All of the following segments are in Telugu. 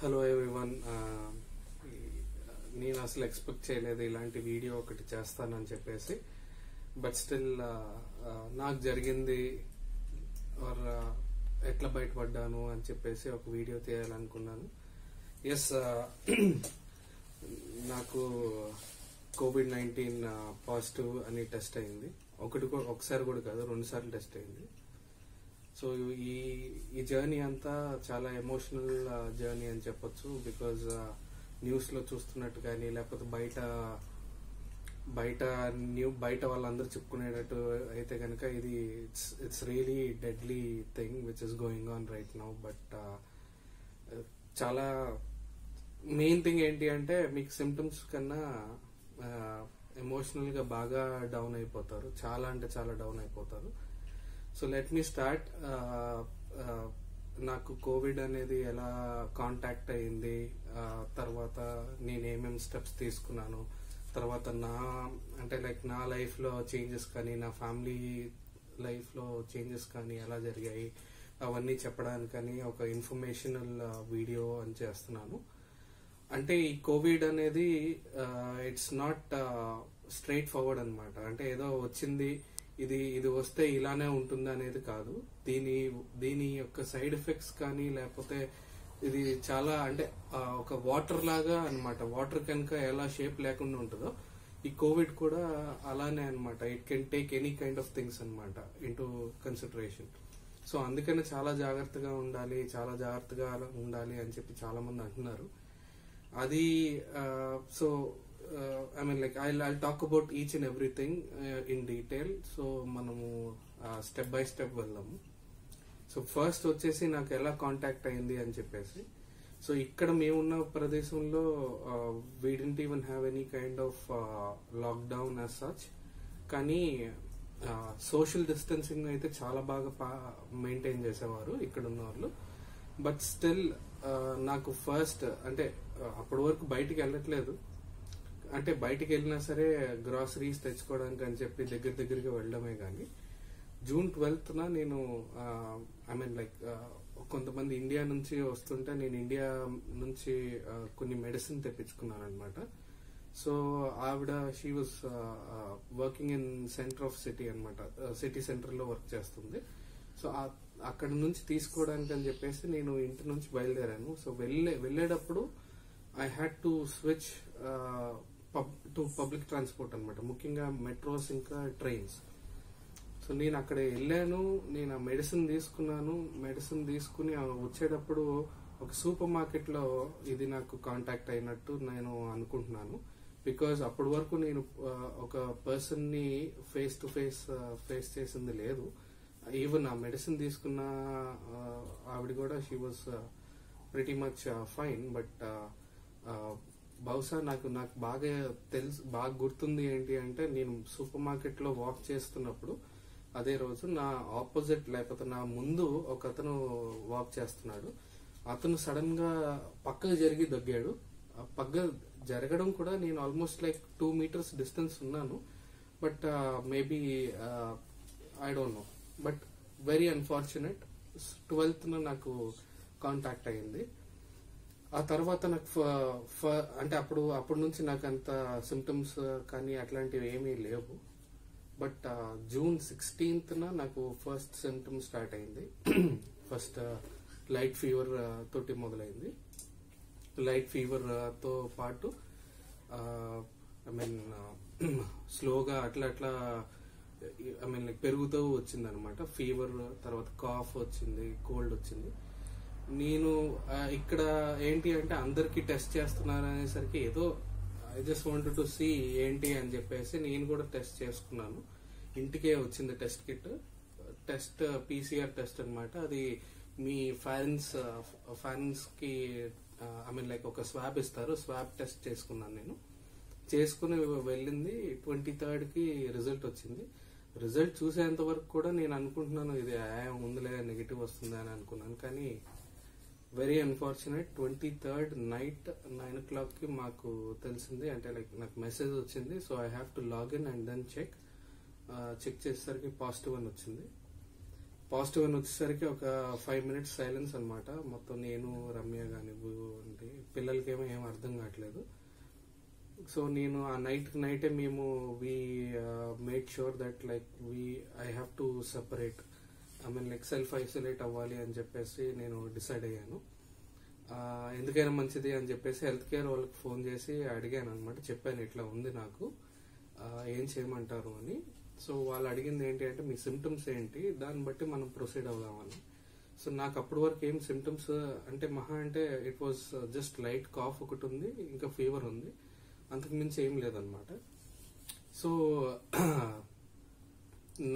Hello everyone. నేను అసలు ఎక్స్పెక్ట్ చేయలేదు ఇలాంటి వీడియో ఒకటి చేస్తానని చెప్పేసి. బట్ స్టిల్ నాకు జరిగింది ఆర్ ఎట్లా బయటపడ్డాను అని చెప్పేసి ఒక వీడియో తీయాలనుకున్నాను. ఎస్, నాకు COVID-19 పాజిటివ్ అని టెస్ట్ అయింది. ఒకసారి కూడా కాదు, 2 సార్లు టెస్ట్ అయింది. సో ఈ జర్నీ అంతా చాలా ఎమోషనల్ జర్నీ అని చెప్పొచ్చు. బికాజ్ న్యూస్ లో చూస్తున్నట్టు కానీ లేకపోతే బయట వాళ్ళందరూ చెప్పుకునేటట్టు అయితే కనుక ఇది it's really deadly thing which is going on right now. But చాలా మెయిన్ థింగ్ ఏంటి అంటే మీకు సిమ్టమ్స్ కన్నా ఎమోషనల్ గా బాగా డౌన్ అయిపోతారు. చాలా అంటే చాలా డౌన్ అయిపోతారు. So let me start. నాకు కోవిడ్ అనేది ఎలా కాంటాక్ట్ అయింది, తర్వాత నేను ఏమేమి స్టెప్స్ తీసుకున్నాను, తర్వాత నా లైఫ్ లో చేంజెస్ కానీ నా ఫ్యామిలీ లైఫ్ లో చేంజెస్ కానీ ఎలా జరిగాయి అవన్నీ చెప్పడానికని ఒక ఇన్ఫర్మేషనల్ వీడియో అని చేస్తున్నాను. అంటే ఈ కోవిడ్ అనేది ఇట్స్ నాట్ స్ట్రైట్ ఫార్వర్డ్ అనమాట. అంటే ఏదో వచ్చింది, ఇది వస్తే ఇలానే ఉంటుంది అనేది కాదు. దీని యొక్క సైడ్ ఎఫెక్ట్స్ కానీ లేకపోతే ఇది చాలా అంటే ఒక వాటర్ లాగా అన్నమాట. వాటర్ కనుక ఎలా షేప్ లేకుండా ఉంటుందో ఈ కోవిడ్ కూడా అలానే అన్నమాట. It can take any kind of things అన్నమాట ఇంటూ కన్సిడరేషన్. సో అందుకని చాలా జాగ్రత్తగా ఉండాలి అని చెప్పి చాలా మంది అంటున్నారు. అది so I'll talk about each and everything in detail. So మనము స్టెప్ బై స్టెప్ వెళ్దాము. సో ఫస్ట్ వచ్చేసి నాకు ఎలా కాంటాక్ట్ అయింది అని చెప్పేసి. సో ఇక్కడ మేమున్న ప్రదేశంలో we didn't even have any kind of lockdown as such. కానీ సోషల్ డిస్టెన్సింగ్ అయితే చాలా బాగా మెయింటైన్ చేసేవారు ఇక్కడ ఉన్న వాళ్ళు. బట్ స్టిల్ నాకు ఫస్ట్ అంటే అప్పటి వరకు బయటికి వెళ్ళట్లేదు. అంటే బయటికి వెళ్ళినా సరే గ్రాసరీస్ తెచ్చుకోవడానికి అని చెప్పి దగ్గరగా వెళ్ళడమే కానీ June 12th నేను కొంతమంది ఇండియా నుంచి వస్తుంటే నేను ఇండియా నుంచి కొన్ని మెడిసిన్ తెప్పించుకున్నాను అనమాట. సో ఆవిడ she was working in centre of city అనమాట. సిటీ సెంటర్ లో వర్క్ చేస్తుంది. సో అక్కడ నుంచి తీసుకోవడానికి అని చెప్పేసి నేను ఇంటి నుంచి బయలుదేరాను. సో వెళ్ళేటప్పుడు I had to switch to public transport అనమాట, ముఖ్యంగా మెట్రోస్ ఇంకా ట్రైన్స్. సో నేను అక్కడ వెళ్ళాను, నేను ఆ మెడిసిన్ తీసుకున్నాను. మెడిసిన్ తీసుకుని వచ్చేటప్పుడు ఒక సూపర్ మార్కెట్ లో ఇది నాకు కాంటాక్ట్ అయినట్టు నేను అనుకుంటున్నాను. బికాజ్ అప్పటి వరకు నేను ఒక పర్సన్ ని ఫేస్ టు ఫేస్ చేసింది లేదు. ఈవెన్ ఆ మెడిసిన్ తీసుకున్న ఆవిడ కూడా she was pretty much fine. But బహుశా నాకు బాగా గుర్తుంది ఏంటి అంటే, నేను సూపర్ మార్కెట్ లో వాక్ చేస్తున్నప్పుడు అదే రోజు నా ఆపోజిట్ లేకపోతే నా ముందు ఒక అతను వాక్ చేస్తున్నాడు. అతను సడన్ గా పక్కకు జరిగి దగ్గాడు. పక్క జరగడం కూడా నేను ఆల్మోస్ట్ 2 meters డిస్టెన్స్ ఉన్నాను. But maybe I don't know. But very unfortunate 12th నాకు కాంటాక్ట్ అయింది. ఆ తర్వాత నాకు అంటే అప్పటి నుంచి నాకు అంత సిమ్టమ్స్ కానీ అట్లాంటివి ఏమీ లేవు. బట్ June 16th నాకు ఫస్ట్ సిమ్టమ్ స్టార్ట్ అయింది. ఫస్ట్ లైట్ ఫీవర్ తోటి మొదలైంది. లైట్ ఫీవర్ తో పాటు స్లోగా అట్లా పెరుగుతూ వచ్చింది అనమాట. ఫీవర్ తర్వాత కాఫ్ వచ్చింది, కోల్డ్ వచ్చింది. నేను ఇక్కడ ఏంటి అంటే అందరికి టెస్ట్ చేస్తున్నారు అనేసరికి ఏదో I just wanted to see ఏంటి అని చెప్పేసి నేను కూడా టెస్ట్ చేసుకున్నాను. ఇంటికే వచ్చింది test kit. Test PCR test అనమాట. అది మీ ఫ్యాన్స్ కి ఒక స్వాబ్ ఇస్తారు. స్వాబ్ టెస్ట్ చేసుకున్నాను నేను. చేసుకుని వెళ్ళింది 23rd కి రిజల్ట్ వచ్చింది. రిజల్ట్ చూసేంత వరకు కూడా నేను అనుకుంటున్నాను ఇది ముందులే నెగిటివ్ వస్తుంది అని అనుకున్నాను. కానీ very unfortunate 23rd night 9 o'clock కి మాకు తెలిసింది. అంటే నాకు మెసేజ్ వచ్చింది. So I have to login and then check చేసేసరికి పాజిటివ్ అని వచ్చింది. పాజిటివ్ అని వచ్చేసరికి ఒక 5 minutes సైలెన్స్ అనమాట. మొత్తం నేను, రమ్య గాని మరి పిల్లలకేమో ఏం అర్థం కావట్లేదు. సో నేను ఆ నైటే మేము we made sure that like I have to separate, I mean like self isolate అవ్వాలి అని చెప్పేసి నేను డిసైడ్ అయ్యాను. ఎందుకైనా మంచిది అని చెప్పేసి హెల్త్ కేర్ వాళ్ళకి ఫోన్ చేసి అడిగాను అనమాట. చెప్పాను ఇట్లా ఉంది నాకు, ఏం చేయమంటారు అని. సో వాళ్ళు అడిగింది ఏంటి అంటే మీ సిమ్టమ్స్ ఏంటి, దాన్ని బట్టి మనం ప్రొసీడ్ అవుదామని. సో నాకు అప్పటి వరకు ఏం సిమ్టమ్స్ అంటే మహా అంటే it was just light cough ఒకటి ఉంది, ఇంకా ఫీవర్ ఉంది, అంతకు మించి ఏం లేదనమాట. సో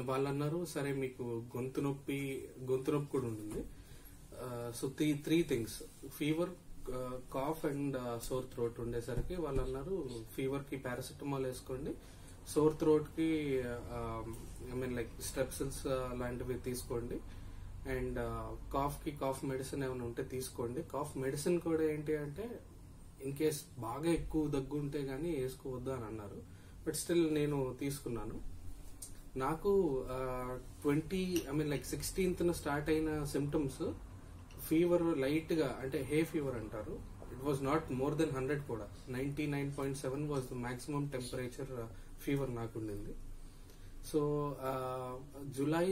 వాళ్ళు అన్నారు సరే మీకు గొంతు నొప్పి కూడా ఉంటుంది. So three things, fever, cough and sore throat ఉండేసరికి వాళ్ళు అన్నారు ఫీవర్ కి పారాసిటమాల్ వేసుకోండి, సోర్ థ్రోట్ కి ఐ మీన్ లైక్ స్ట్రెప్సిల్స్ లాంటివి తీసుకోండి, అండ్ కాఫ్ కి కాఫ్ మెడిసిన్ ఏమైనా ఉంటే తీసుకోండి. కాఫ్ మెడిసిన్ కూడా ఏంటి అంటే ఇన్ కేస్ బాగా ఎక్కువ దగ్గు ఉంటే గానీ వేసుకోవద్దు అని అన్నారు. బట్ స్టిల్ నేను తీసుకున్నాను. నాకు 16th స్టార్ట్ అయిన సిమ్టమ్స్ ఫీవర్ లైట్ గా, అంటే హే ఫీవర్ అంటారు. It was not more than 100 కూడా, 99.7 was the maximum temperature fever నాకు ఉండింది. సో జూలై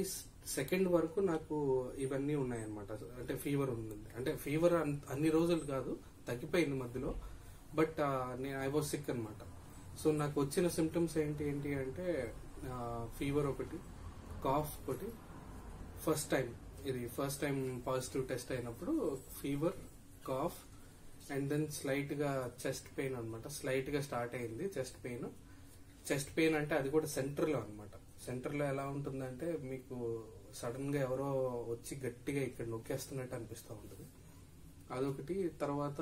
2 వరకు నాకు ఇవన్నీ ఉన్నాయన్నమాట. అంటే ఫీవర్ ఉండింది, అంటే ఫీవర్ అన్ని రోజులు కాదు, తగ్గిపోయింది మధ్యలో, బట్ నేను ఐ వాజ్ సిక్ అనమాట. సో నాకు వచ్చిన సిమ్టమ్స్ ఏంటి అంటే ఫీవర్ ఒకటి, కాఫ్ ఒకటి, ఫస్ట్ టైం పాజిటివ్ టెస్ట్ అయినప్పుడు fever, cough, and then slight గా చెస్ట్ పెయిన్ అనమాట. స్లైట్ గా స్టార్ట్ అయింది చెస్ట్ పెయిన్ అంటే అది కూడా సెంటర్ లో అనమాట. సెంటర్ లో ఎలా ఉంటుందంటే మీకు సడన్ గా ఎవరో వచ్చి గట్టిగా ఇక్కడ నొక్కేస్తున్నట్టు అనిపిస్తూ ఉంటుంది, అదొకటి. తర్వాత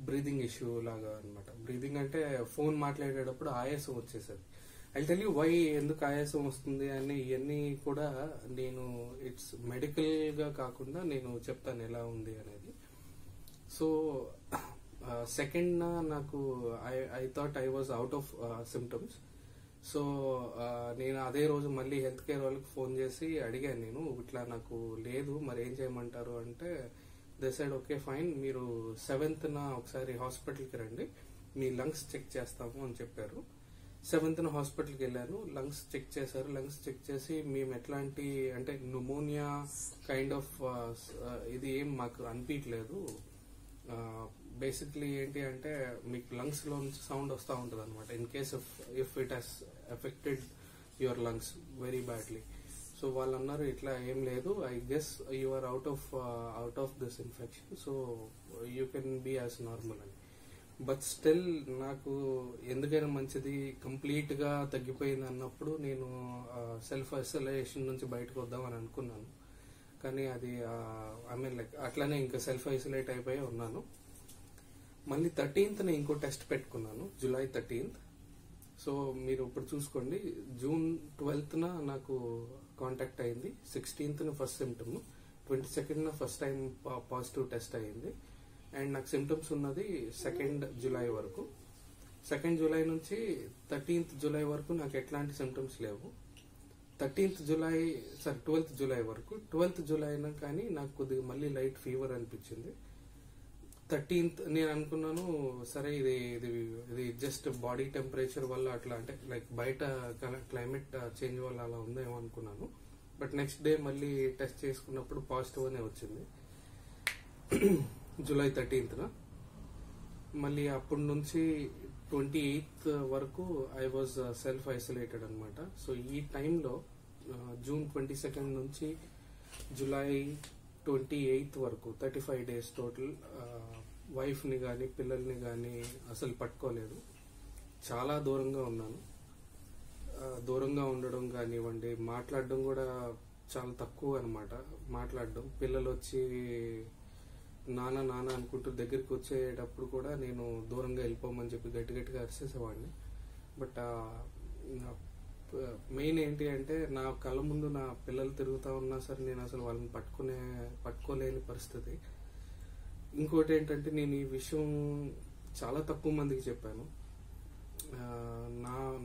బ్రీదింగ్ ఇష్యూ లాగా అనమాట. బ్రీదింగ్ అంటే ఫోన్ మాట్లాడేటప్పుడు ఆయాసం వచ్చేసరి. ఐ టెల్ యూ వై, ఎందుకు ఆయాసం వస్తుంది అని ఇవన్నీ కూడా నేను ఇట్స్ మెడికల్ గా కాకుండా నేను చెప్తాను ఎలా ఉంది అనేది. సో సెకండ్ నాకు I thought I was out of symptoms. So నేను అదే రోజు మళ్ళీ హెల్త్ కేర్ వాళ్ళకి ఫోన్ చేసి అడిగాను, నేను ఇట్లా నాకు లేదు, మరి ఏం చేయమంటారు అంటే దే సైడ్ ఓకే ఫైన్, మీరు 7th ఒకసారి హాస్పిటల్కి రండి, మీ లంగ్స్ చెక్ చేస్తాము అని చెప్పారు. 7th హాస్పిటల్కి వెళ్ళాను, లంగ్స్ చెక్ చేశారు. లంగ్స్ చెక్ చేసి మేము ఎట్లాంటి అంటే న్యూమోనియా కైండ్ ఆఫ్ ఇది ఏం మాకు అనిపించలేదు. బేసిక్లీ ఏంటి అంటే మీకు లంగ్స్ లో నుంచి సౌండ్ వస్తూ ఉంటుంది అనమాట, in case if it has affected your lungs very badly. So వాళ్ళు అన్నారు ఇట్లా ఏం లేదు, I guess you are out of this infection, so you can be as normal అని. బట్ స్టిల్ నాకు ఎందుకైనా మంచిది, కంప్లీట్ గా తగ్గిపోయింది అన్నప్పుడు నేను సెల్ఫ్ ఐసోలేషన్ నుంచి బయటకు వద్దామని అనుకున్నాను. కానీ అది ఐ మీన్ లైక్ అట్లానే ఇంకా సెల్ఫ్ ఐసోలేట్ అయిపోయి ఉన్నాను. మళ్ళీ 13th ఇంకో టెస్ట్ పెట్టుకున్నాను, జూలై 13th. సో మీరు ఇప్పుడు చూసుకోండి, జూన్ 12th నాకు కాంటాక్ట్ అయింది, 16th first symptom, 22nd first time positive test అయ్యింది. అండ్ నాకు సిమ్టమ్స్ ఉన్నది 2nd జూలై వరకు. 2nd జూలై నుంచి 13th జూలై వరకు నాకు ఎట్లాంటి సిమ్టమ్స్ లేవు. 12th జూలై వరకు. 12th జూలై అయినా కానీ నాకు కొద్దిగా మళ్ళీ లైట్ ఫీవర్ అనిపించింది. 13th నేను అనుకున్నాను సరే ఇది జస్ట్ బాడీ టెంపరేచర్ వల్ల అట్లా, అంటే లైక్ బయట క్లైమేట్ చేంజ్ వల్ల అలా ఉందేమో అనుకున్నాను. బట్ నెక్స్ట్ డే మళ్ళీ టెస్ట్ చేసుకున్నప్పుడు పాజిటివ్ అనే వచ్చింది జూలై 13th. మళ్ళీ అప్పటి నుంచి 28th వరకు ఐ వాజ్ సెల్ఫ్ ఐసోలేటెడ్ అనమాట. సో ఈ టైంలో జూన్ 22nd నుంచి జూలై 28th వరకు 35 days టోటల్ వైఫ్ ని గాని పిల్లల్ని గాని అసలు పట్టుకోలేదు. చాలా దూరంగా ఉన్నాను. దూరంగా ఉండడం కానివ్వండి, మాట్లాడడం కూడా చాలా తక్కువ అనమాట. మాట్లాడడం, పిల్లలు వచ్చి నాన్న నాన్న అనుకుంటూ దగ్గరికి వచ్చేటప్పుడు కూడా నేను దూరంగా వెళ్ళిపోమని చెప్పి గట్టిగా అరిసేసేవాడిని. బట్ మెయిన్ ఏంటి అంటే నా కళ్ళ ముందు నా పిల్లలు తిరుగుతా ఉన్నా సరే నేను అసలు వాళ్ళని పట్టుకోలేని పరిస్థితి. ఇంకోటి ఏంటంటే నేను ఈ విషయం చాలా తక్కువ మందికి చెప్పాను.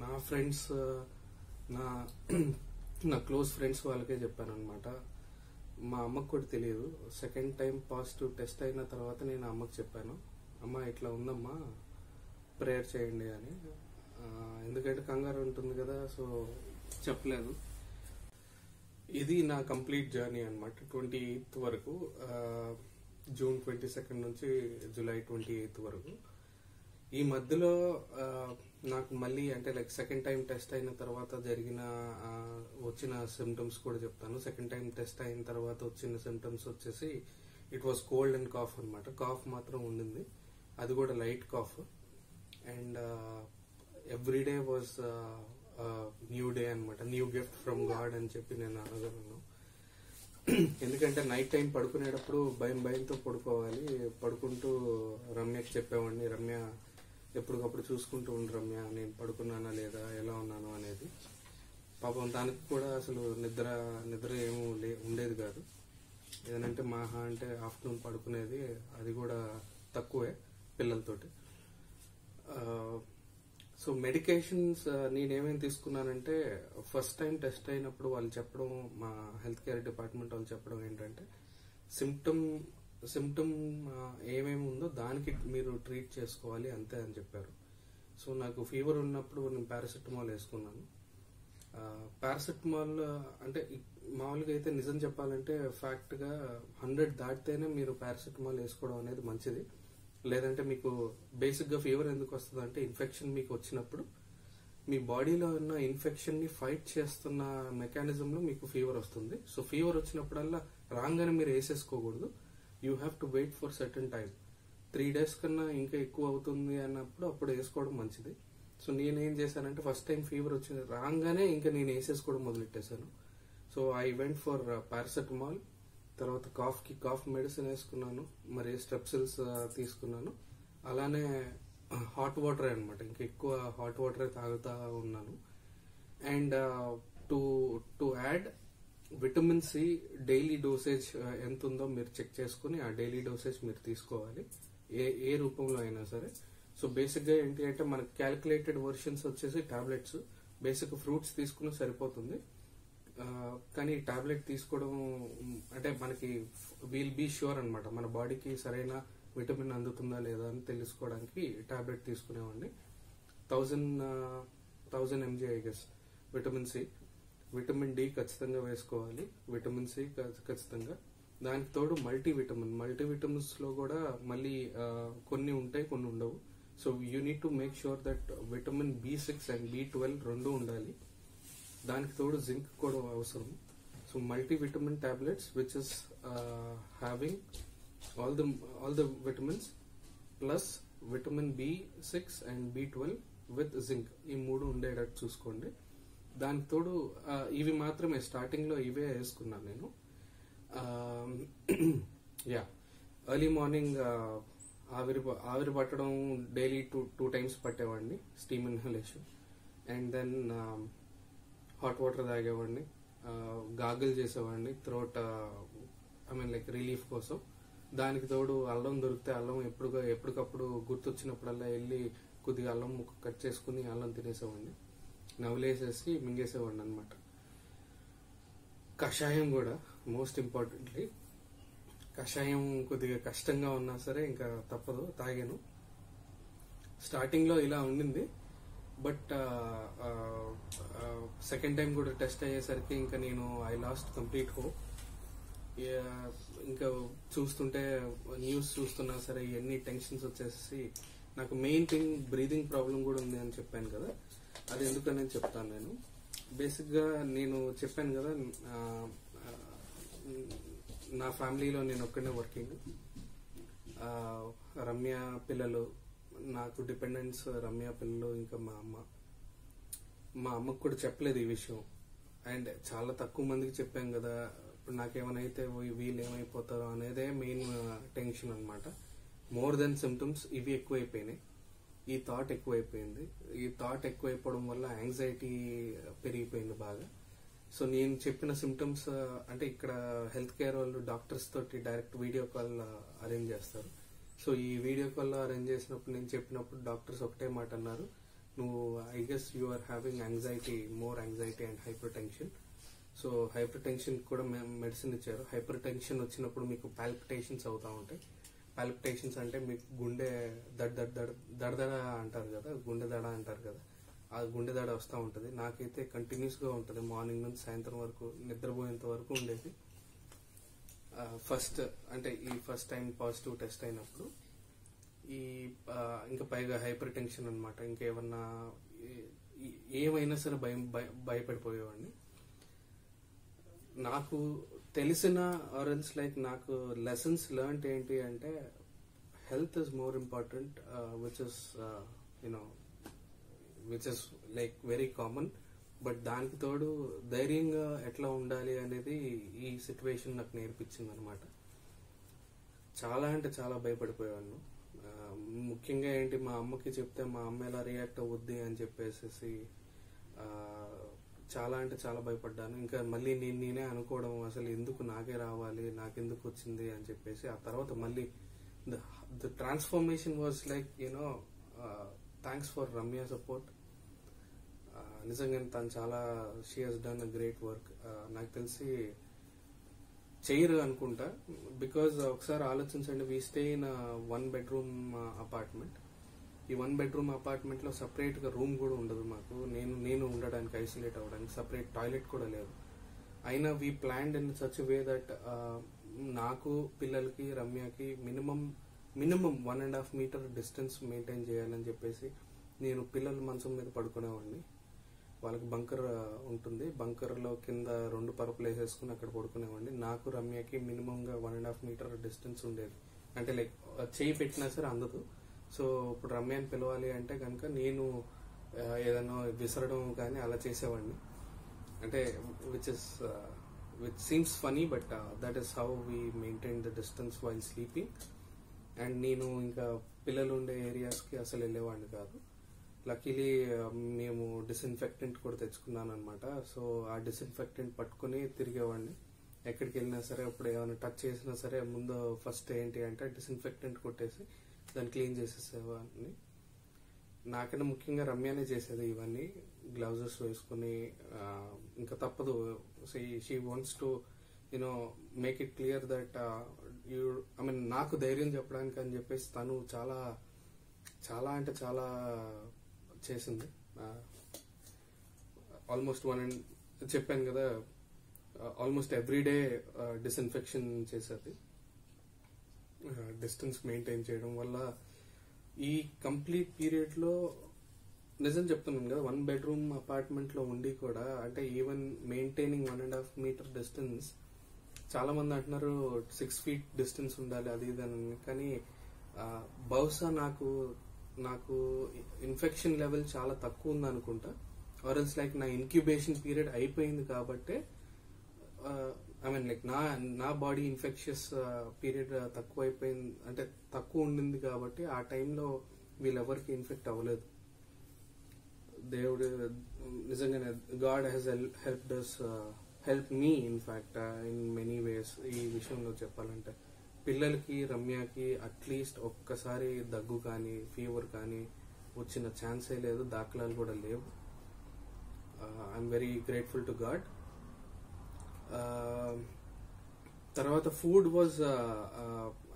నా ఫ్రెండ్స్, నా క్లోజ్ ఫ్రెండ్స్ వాళ్ళకే చెప్పాను అనమాట. మా అమ్మకు కూడా తెలియదు. సెకండ్ టైం పాజిటివ్ టెస్ట్ అయిన తర్వాత నేను అమ్మకు చెప్పాను, అమ్మ ఇట్లా ఉందమ్మా, ప్రేయర్ చేయండి అని. ఎందుకంటే కంగారు ఉంటుంది కదా, సో చెప్పలేదు. ఇది నా కంప్లీట్ జర్నీ అనమాట. 28th వరకు, జూన్ 22 నుంచి జూలై 28 వరకు. ఈ మధ్యలో నాకు మళ్ళీ అంటే లైక్ సెకండ్ టైం టెస్ట్ అయిన తర్వాత జరిగిన వచ్చిన సిమ్టమ్స్ కూడా చెప్తాను. సెకండ్ టైం టెస్ట్ అయిన తర్వాత వచ్చిన సిమ్టమ్స్ వచ్చేసి it was cold and cough అనమాట. కాఫ్ మాత్రం ఉండింది, అది కూడా light cough. And everyday was new day అనమాట, న్యూ గిఫ్ట్ ఫ్రమ్ గాడ్ అని చెప్పి నేను అనగలను. ఎందుకంటే నైట్ టైం పడుకునేటప్పుడు భయంతో పడుకోవాలి. పడుకుంటూ రమ్యకి చెప్పేవాడిని, రమ్య ఎప్పటికప్పుడు చూసుకుంటూ ఉండు రమ్య, నేను పడుకున్నానా లేదా, ఎలా ఉన్నాను అనేది. పాపం దానికి కూడా అసలు నిద్ర ఏమీ ఉండేది కాదు. ఏదంటే మహా అంటే ఆఫ్టర్నూన్ పడుకునేది, అది కూడా తక్కువే పిల్లలతోటి. సో మెడికేషన్స్ నేనేమేమి తీసుకున్నానంటే, ఫస్ట్ టైం టెస్ట్ అయినప్పుడు వాళ్ళు చెప్పడం, మా హెల్త్ కేర్ డిపార్ట్మెంట్ వాళ్ళు చెప్పడం ఏంటంటే, సిమ్టమ్ ఏమేమి ఉందో దానికి మీరు ట్రీట్ చేసుకోవాలి అంతే అని చెప్పారు. సో నాకు ఫీవర్ ఉన్నప్పుడు నేను పారాసెటమాల్ వేసుకున్నాను. పారాసెటమాల్ అంటే మామూలుగా అయితే నిజం చెప్పాలంటే ఫ్యాక్ట్గా 100 దాటితేనే మీరు పారాసెటమాల్ వేసుకోవడం అనేది మంచిది. లేదంటే మీకు బేసిక్గా ఫీవర్ ఎందుకు వస్తుంది అంటే, ఇన్ఫెక్షన్ మీకు వచ్చినప్పుడు మీ బాడీలో ఉన్న ఇన్ఫెక్షన్ ని ఫైట్ చేస్తున్న మెకానిజంలో మీకు ఫీవర్ వస్తుంది. సో ఫీవర్ వచ్చినప్పుడల్లా రాగానే మీరు వేసేసుకోకూడదు. You have to wait for certain time. 3 days కన్నా ఇంకా ఎక్కువ అవుతుంది అన్నప్పుడు అప్పుడు వేసుకోవడం మంచిది. సో నేనేం చేశానంటే, ఫస్ట్ టైం ఫీవర్ వచ్చింది రాగానే ఇంకా నేను వేసేసుకోవడం మొదలెట్టేశాను. So I went for paracetamol. తర్వాత కాఫ్ మెడిసిన్ వేసుకున్నాను, మరి స్ట్రెప్సిల్స్ తీసుకున్నాను. అలానే హాట్ వాటర్ అనమాట, ఇంకా ఎక్కువ హాట్ వాటర్ తాగుతా ఉన్నాను. And to add vitamin C daily dosage ఎంత ఉందో మీరు చెక్ చేసుకుని ఆ డైలీ డోసేజ్ మీరు తీసుకోవాలి, ఏ రూపంలో అయినా సరే. సో బేసిక్ గా ఏంటి అంటే, మనకి క్యాలిక్యులేటెడ్ వర్షన్స్ వచ్చేసి టాబ్లెట్స్. బేసిక్ ఫ్రూట్స్ తీసుకుని సరిపోతుంది. కానీ టాబ్లెట్ తీసుకోవడం అంటే మనకి విల్ బీ ష్యూర్ అనమాట, మన బాడీకి సరైన విటమిన్ అందుతుందా లేదా అని తెలుసుకోవడానికి టాబ్లెట్ తీసుకునేవాడిని. 1000 mg I guess vitamin C. Vitamin D ఖచ్చితంగా వేసుకోవాలి, విటమిన్ సి ఖచ్చితంగా. దానికి తోడు మల్టీవిటమిన్స్ లో కూడా మళ్ళీ కొన్ని ఉంటాయి, కొన్ని ఉండవు. So you need to make sure that vitamin B6 and B12 రెండు ఉండాలి. దానికి తోడు జింక్ కూడా అవసరం. So multivitamin tablets which is having all the vitamins plus vitamin B6 and B12 with zinc, ఈ 3 ఉండేటట్టు చూసుకోండి. దానికి తోడు ఇవి మాత్రమే స్టార్టింగ్ లో ఇవే వేసుకున్నాను నేను. ఎర్లీ మార్నింగ్ ఆవిరి పట్టడం డైలీ 2 times పట్టేవాడిని, steam inhalation. And then hot water తాగేవాడిని, గాగుల్ చేసేవాడిని throat, I mean like relief కోసం. దానికి తోడు అల్లం దొరికితే అల్లం ఎప్పటికప్పుడు గుర్తొచ్చినప్పుడల్లా వెళ్ళి కొద్దిగా అల్లం ముక్క కట్ చేసుకుని అల్లం తినేసేవాడిని, నవ్వులేసేసి మింగేసేవాడిని అనమాట. కషాయం కూడా మోస్ట్ ఇంపార్టెంట్లీ, కషాయం కొద్దిగా కష్టంగా ఉన్నా సరే ఇంకా తప్పదు, తాగాను. స్టార్టింగ్ లో ఇలా ఉండింది, బట్ సెకండ్ టైం కూడా టెస్ట్ అయ్యేసరికి ఇంకా నేను ఐ లాస్ట్ కంప్లీట్ హోప్. ఇంకా చూస్తుంటే న్యూస్ చూస్తున్నా సరే ఎన్ని టెన్షన్స్ వచ్చేసి, నాకు మెయిన్ థింగ్ బ్రీదింగ్ ప్రాబ్లం కూడా ఉంది అని చెప్పాను కదా, అది ఎందుకని చెప్తాను నేను. బేసిక్ గా నేను చెప్పాను కదా, నా ఫ్యామిలీలో నేను ఒక్కడే వర్కింగ్. రమ్య పిల్లలు, నాకు డిపెండెంట్స్ రమ్య పిల్లలు, ఇంకా మా అమ్మకు కూడా చెప్పలేదు ఈ విషయం. అండ్ చాలా తక్కువ మందికి చెప్పాం కదా, ఇప్పుడు నాకేమైనా అయితే వీళ్ళు ఏమైపోతారో అనేదే మెయిన్ టెన్షన్ అనమాట. మోర్ దెన్ సిమ్టమ్స్ ఇవి ఎక్కువైపోయినాయి, ఈ థాట్ ఎక్కువైపోయింది. ఈ థాట్ ఎక్కువైపోవడం వల్ల యాంగ్జైటీ పెరిగిపోయింది బాగా. సో నేను చెప్పిన సిమ్టమ్స్ అంటే ఇక్కడ హెల్త్ కేర్ వాళ్ళు డాక్టర్స్ తోటి డైరెక్ట్ వీడియో కాల్ అరేంజ్ చేస్తారు. సో ఈ వీడియో కాల్ అరేంజ్ చేసినప్పుడు నేను చెప్పినప్పుడు డాక్టర్స్ ఒకటే మాట అన్నారు, నువ్వు I guess you are having anxiety, more anxiety and hypertension. So hypertension కూడా మెడిసిన్ ఇచ్చారు. హైపర్ టెన్షన్ వచ్చినప్పుడు మీకు పాల్పిటేషన్స్ అవుతా ఉంటాయి. పాల్పిటేషన్స్ అంటే మీకు గుండె దడ అంటారు కదా, గుండె దడ అంటారు కదా, ఆ గుండె దడ వస్తూ ఉంటుంది. నాకైతే కంటిన్యూస్ గా ఉంటుంది, మార్నింగ్ నుంచి సాయంత్రం వరకు, నిద్రపోయేంత వరకు ఉండేది. ఫస్ట్ టైం పాజిటివ్ టెస్ట్ అయినప్పుడు ఇంకా పైగా హైపర్ టెన్షన్ అనమాట. ఇంకేమన్నా ఏమైనా సరే భయపడిపోయేవాడిని. నాకు తెలిసిన ఆరెన్స్ లైక్ నాకు లెసన్స్ లెర్న్ ఏంటి అంటే health is more important, which is like very common. But దానికి తోడు ధైర్యంగా ఎట్లా ఉండాలి అనేది ఈ సిచ్యువేషన్ నాకు నేర్పించింది అనమాట. చాలా అంటే చాలా భయపడిపోయాను. ముఖ్యంగా ఏంటి, మా అమ్మకి చెప్తే మా అమ్మ ఎలా రియాక్ట్ అవుద్ది అని చెప్పేసి చాలా అంటే చాలా భయపడ్డాను. ఇంకా మళ్ళీ నేనే అనుకోవడం, అసలు ఎందుకు నాకే రావాలి, నాకెందుకు వచ్చింది అని చెప్పేసి. ఆ తర్వాత మళ్ళీ the transformation was like thanks for Ramya support. నిజంగా తను చాలా she has done a great work. నాకు తెలిసి చేయరు అనుకుంటా, బికాజ్ ఒకసారి ఆలోచించండి, we stay in 1 bedroom apartment. ఈ 1 bedroom అపార్ట్మెంట్ లో సపరేట్ గా రూమ్ కూడా ఉండదు మాకు. నేను ఉండడానికి, ఐసోలేట్ అవ్వడానికి సపరేట్ టాయిలెట్ కూడా లేదు. అయినా we planned in such way that నాకు, పిల్లలకి, రమ్యకి మినిమం 1.5 meter డిస్టెన్స్ మెయింటైన్ చేయాలని చెప్పేసి నేను పిల్లల మంచం మీద పడుకునేవాడిని. వాళ్ళకి బంకర్ ఉంటుంది, బంకర్ లో కింద 2 పరుపులు వేసేసుకుని అక్కడ పడుకునేవాడిని. నాకు, రమ్యకి మినిమం గా 1.5 meter డిస్టెన్స్ ఉండేది. అంటే లైక్ చేయి పెట్టినా సరే అందదు. సో ఇప్పుడు రమ్యని పిలవాలి అంటే కనుక నేను ఏదైనా విసరడం కానీ అలా చేసేవాడిని. అంటే which seems funny, but that is how we maintain the distance while sleeping. And నేను ఇంకా పిల్లలు ఉండే ఏరియాస్ కి అసలు వెళ్ళేవాడిని కాదు. లక్కీలీ మేము డిస్ఇన్ఫెక్టెంట్ కూడా తెచ్చుకున్నాను అనమాట. సో ఆ డిస్ఇన్ఫెక్టెంట్ పట్టుకుని తిరిగేవాడిని. ఎక్కడికి వెళ్ళినా సరే, ఇప్పుడు ఏమైనా టచ్ చేసినా సరే ముందు ఫస్ట్ ఏంటి అంటే డిస్ఇన్ఫెక్టెంట్ కొట్టేసి దాన్ని క్లీన్ చేసేసేవాడిని. నాకన్నా ముఖ్యంగా రమ్యనే చేసేది ఇవన్నీ. గ్లౌజెస్ వేసుకుని ఇంకా తప్పదు. She wants to make it clear that నాకు ధైర్యం చెప్పడానికి అని చెప్పేసి తను చాలా చాలా అంటే చాలా చేసింది. ఆల్మోస్ట్ చెప్పాను కదా, ఆల్మోస్ట్ ఎవ్రీడే డిస్ఇన్ఫెక్షన్ చేసేది. డిస్టెన్స్ మెయింటైన్ చేయడం వల్ల ఈ కంప్లీట్ పీరియడ్ లో నిజం చెప్తున్నాను కదా, 1 bedroom అపార్ట్మెంట్ లో ఉండి కూడా, అంటే ఈవెన్ మెయింటైనింగ్ 1.5 meter డిస్టెన్స్, చాలా మంది అంటున్నారు 6 feet డిస్టెన్స్ ఉండాలి అది ఇది అని. కానీ బహుశా నాకు ఇన్ఫెక్షన్ లెవెల్ చాలా తక్కువ ఉంది అనుకుంటా. ఆరెల్స్ లైక్ నా ఇన్క్యుబేషన్ పీరియడ్ అయిపోయింది కాబట్టి, లైక్ నా బాడీ ఇన్ఫెక్షస్ పీరియడ్ తక్కువ అయిపోయింది, అంటే తక్కువ ఉండింది కాబట్టి ఆ టైంలో వీళ్ళెవరికి ఇన్ఫెక్ట్ అవ్వలేదు. దేవుడు నిజంగానే, God has help me in fact in many ways. ఈ విషయంలో చెప్పాలంటే పిల్లలకి, రమ్యకి అట్లీస్ట్ ఒక్కసారి దగ్గు కానీ ఫీవర్ కానీ వచ్చిన ఛాన్సే లేదు, దాఖలాలు కూడా లేవు. I'm very grateful to God. తర్వాత ఫుడ్ వాజ్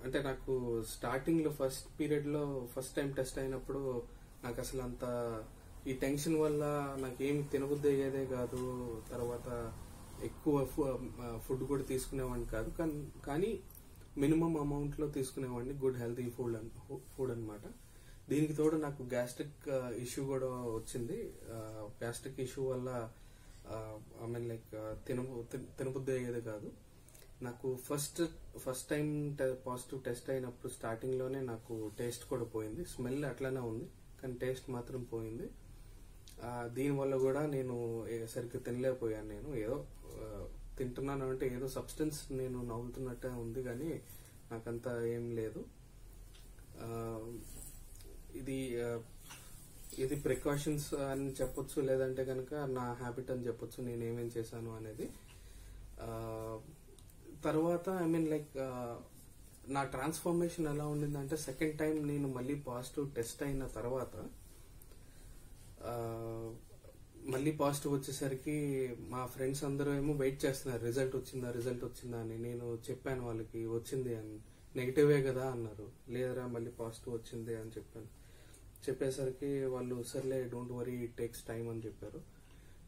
అంటే నాకు స్టార్టింగ్ లో ఫస్ట్ పీరియడ్ లో ఫస్ట్ టైం టెస్ట్ అయినప్పుడు నాకు అసలు అంత ఈ టెన్షన్ వల్ల నాకేమి తినబుద్ధి అయ్యేదే కాదు. తర్వాత ఎక్కువ ఫుడ్ కూడా తీసుకునేవాడిని కాదు, కానీ మినిమం అమౌంట్ లో తీసుకునేవాడిని. గుడ్ హెల్తీ ఫుడ్ అన్నమాట. దీనికి తోడు నాకు గ్యాస్ట్రిక్ ఇష్యూ కూడా వచ్చింది. గ్యాస్ట్రిక్ ఇష్యూ వల్ల లైక్ తినబుద్ధి అయ్యేది కాదు. నాకు ఫస్ట్ టైం పాజిటివ్ టెస్ట్ అయినప్పుడు స్టార్టింగ్ లోనే నాకు టేస్ట్ కూడా పోయింది. స్మెల్ అట్లానే ఉంది కానీ టేస్ట్ మాత్రం పోయింది. దీనివల్ల కూడా నేను సరిగ్గా తినలేకపోయాను. నేను ఏదో తింటున్నాను అంటే ఏదో సబ్స్టెన్స్ నేను నవ్వుతున్నట్టే ఉంది, కానీ నాకంతా ఏం లేదు. ఇది ప్రికాషన్స్ అని చెప్పొచ్చు, లేదంటే కనుక నా హ్యాబిట్ అని చెప్పొచ్చు, నేను ఏమేం చేశాను అనేది. తర్వాత లైక్ నా ట్రాన్స్ఫర్మేషన్ ఎలా ఉండిందంటే, సెకండ్ టైం నేను మళ్ళీ పాజిటివ్ టెస్ట్ అయిన తర్వాత మళ్ళీ పాజిటివ్ వచ్చేసరికి మా ఫ్రెండ్స్ అందరూ ఏమో వెయిట్ చేస్తున్నారు, రిజల్ట్ వచ్చిందా అని. నేను చెప్పాను వాళ్ళకి వచ్చింది అని. నెగిటివే కదా అన్నారు. లేదరా మళ్ళీ పాజిటివ్ వచ్చింది అని చెప్పాను. చెప్పేసరికి వాళ్ళు సర్లే don't worry it takes time అని చెప్పారు.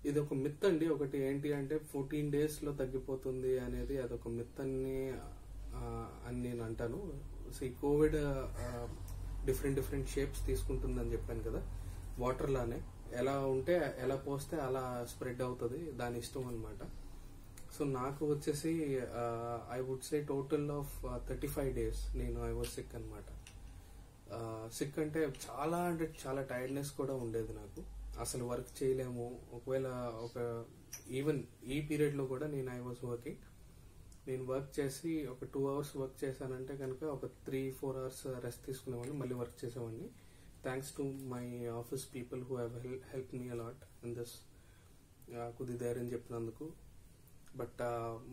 ఇది ఒక మిత్ అండి. ఒకటి ఏంటి అంటే 14 days లో తగ్గిపోతుంది అనేది అదొక మిత్ అని నేను అంటాను. సో ఈ కోవిడ్ డిఫరెంట్ షేప్స్ తీసుకుంటుందని చెప్పాను కదా, వాటర్ లానే ఎలా ఉంటే ఎలా పోస్తే అలా స్ప్రెడ్ అవుతుంది, దాని ఇష్టం అనమాట. సో నాకు వచ్చేసి I would say total of 35 days నేను ఐ వాజ్ సిక్ అనమాట. సిక్ అంటే చాలా టైర్డ్నెస్ కూడా ఉండేది నాకు. అసలు వర్క్ చేయలేము. ఒకవేళ ఈవెన్ ఈ పీరియడ్ లో కూడా నేను ఐ వాజ్ వర్కింగ్. నేను వర్క్ చేసి ఒక 2 hours వర్క్ చేశానంటే కనుక ఒక 3-4 hours రెస్ట్ తీసుకునేవాడిని, మళ్ళీ వర్క్ చేసేవాడిని. Thanks to my office people who have help me a lot in this. కొద్ది ధైర్యం చెప్పినందుకు. బట్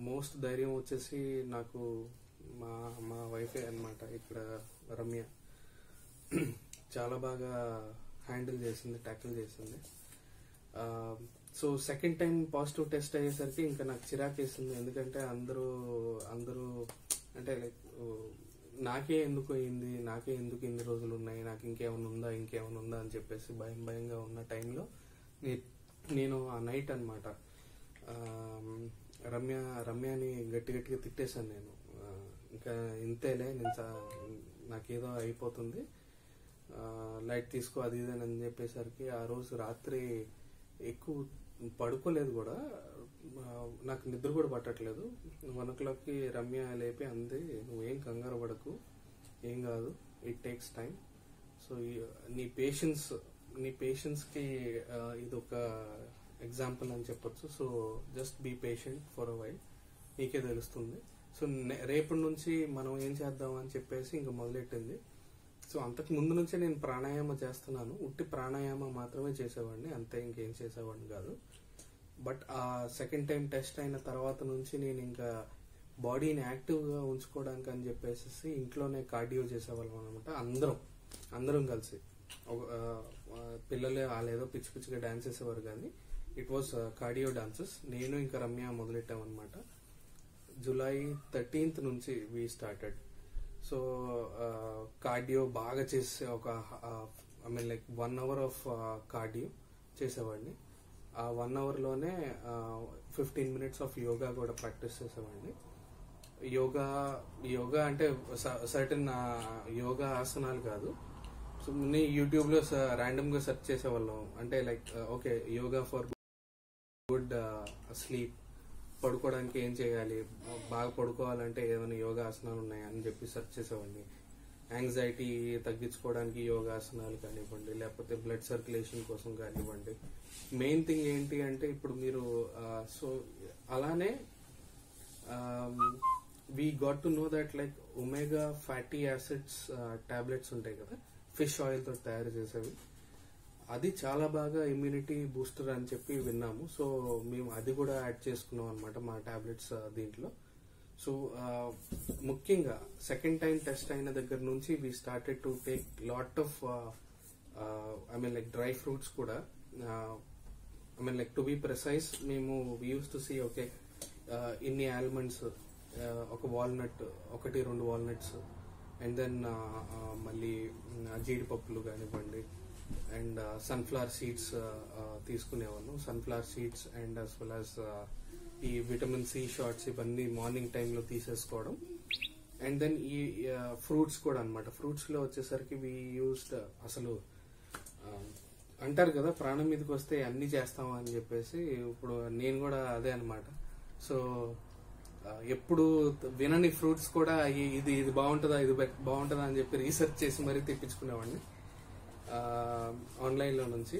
మోస్ట్ ధైర్యం వచ్చేసి నాకు మా వైఫే అనమాట. ఇక్కడ రమ్య చాలా బాగా హ్యాండిల్ చేసింది, ట్యాకిల్ చేసింది. So second time positive test అయ్యేసరికి ఇంకా నాకు చిరాకేసింది. ఎందుకంటే అందరూ అంటే లైక్ నాకే ఎందుకు అయింది, నాకే ఎందుకు ఇన్ని రోజులు ఉన్నాయి, నాకు ఇంకేమైనా ఉందా అని చెప్పేసి భయంగా ఉన్న టైంలో నేను ఆ నైట్ అనమాట రమ్యని గట్టిగా తిట్టేశాను నేను. ఇంకా ఇంతేలే, నాకేదో అయిపోతుంది, లైట్ తీసుకో అది ఇదని చెప్పేసరికి ఆ రోజు రాత్రి ఎక్కువ పడుకోలేదు కూడా. నాకు నిద్ర కూడా పట్టట్లేదు. 1 o'clock రమ్య లేపి అంది, నువ్వేం కంగారు పడకు, ఏం కాదు, ఇట్ టేక్స్ టైం. సో నీ పేషెన్స్ కి ఇది ఒక ఎగ్జాంపుల్ అని చెప్పొచ్చు. So just be patient for a while, నీకే తెలుస్తుంది. సో రేపటి నుంచి మనం ఏం చేద్దాం అని చెప్పేసి ఇంకా మొదలెట్టింది. సో అంతకు ముందు నుంచే నేను ప్రాణాయామ చేస్తున్నాను. ఉట్టి ప్రాణాయామ మాత్రమే చేసేవాడిని, అంతే, ఇంకేం చేసేవాడిని కాదు. బట్ ఆ సెకండ్ టైం టెస్ట్ అయిన తర్వాత నుంచి నేను ఇంకా బాడీని యాక్టివ్ గా ఉంచుకోవడానికి అని చెప్పేసి ఇంట్లోనే కార్డియో చేసేవాళ్ళం అనమాట. అందరం కలిసి. పిల్లలు వాళ్ళేదో పిచ్చిగా డాన్స్ చేసేవారు కానీ ఇట్ వాస్ కార్డియో డాన్సెస్. నేను ఇంకా రమ్య మొదలెట్టామన్నమాట. July 13th నుంచి వీ స్టార్టెడ్. సో కార్డియో బాగా చేసే ఒక లైక్ 1 hour ఆఫ్ కార్డియో చేసేవాడిని. ఆ 1 hour లోనే 15 minutes ఆఫ్ యోగా కూడా ప్రాక్టీస్ చేసేవాడిని. యోగా అంటే సర్టన్ యోగా ఆసనాలు కాదు. సో యూట్యూబ్ లో ర్యాండమ్ గా సెర్చ్ చేసేవాళ్ళం. అంటే like okay, yoga for good sleep, పడుకోవడానికి ఏం చేయాలి, బాగా పడుకోవాలంటే ఏమైనా యోగా ఆసనాలు ఉన్నాయా అని చెప్పి సెర్చ్ చేసేవాడిని. యాంగ్జైటీ తగ్గించుకోవడానికి యోగాసనాలు కానివ్వండి, లేకపోతే బ్లడ్ సర్క్యులేషన్ కోసం కానివ్వండి. మెయిన్ థింగ్ ఏంటి అంటే ఇప్పుడు మీరు సో అలానే we got to know that like omega fatty acids tablets ఉంటాయి కదా, ఫిష్ ఆయిల్ తో తయారు చేసేవి, అది చాలా బాగా ఇమ్యూనిటీ బూస్టర్ అని చెప్పి విన్నాము. సో మేము అది కూడా యాడ్ చేసుకున్నాం అనమాట మా టాబ్లెట్స్ దీంట్లో. సో ముఖ్యంగా సెకండ్ టైం టెస్ట్ అయిన దగ్గర నుంచి we started to take lot of like dry fruits కూడా. లైక్ టు బి ప్రిసైజ్, మేము we use to see okay ఇన్ని ఆల్మండ్స్, ఒక వాల్నట్, 1-2 వాల్నట్స్, అండ్ దెన్ మళ్ళీ జీడిపప్పులు కానివ్వండి, అండ్ సన్ఫ్లవర్ సీడ్స్ తీసుకునేవాళ్ళం. Sunflower seeds and as well as ఈ విటమిన్ సి షార్ట్స్ ఇవన్నీ మార్నింగ్ టైంలో తీసేసుకోవడం. అండ్ దెన్ ఈ ఫ్రూట్స్ కూడా అనమాట. ఫ్రూట్స్ లో వచ్చేసరికి వి యూస్డ్, అసలు అంటారు కదా ప్రాణం మీదకి వస్తే అన్ని చేస్తామా అని చెప్పేసి, ఇప్పుడు నేను కూడా అదే అనమాట. సో ఎప్పుడు వినని ఫ్రూట్స్ కూడా ఇది బాగుంటుందా, ఇది బాగుంటుందా అని చెప్పి రీసెర్చ్ చేసి మరీ తెప్పించుకునేవాడిని ఆన్లైన్ లో నుంచి.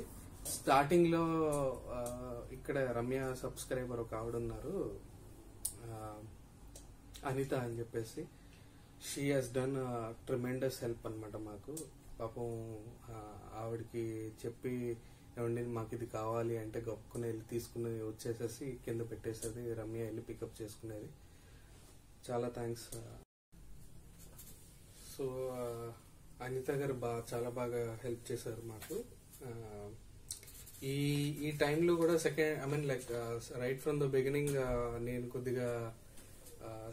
స్టార్టింగ్ లో ఇక్కడ రమ్య సబ్స్క్రైబర్ ఒక ఆవిడ ఉన్నారు, అనిత అని చెప్పేసి. She has done tremendous help అనమాట మాకు. పాపం ఆవిడకి చెప్పి ఏమండి మాకు ఇది కావాలి అంటే గొప్పకుని వెళ్ళి తీసుకుని వచ్చేసేసి కింద పెట్టేసేది, రమ్య వెళ్ళి పికప్ చేసుకునేది. చాలా థ్యాంక్స్. సో అనిత గారు చాలా బాగా హెల్ప్ చేశారు మాకు. ఈ ఈ టైంలో కూడా second I mean like right from the beginning నేను కొద్దిగా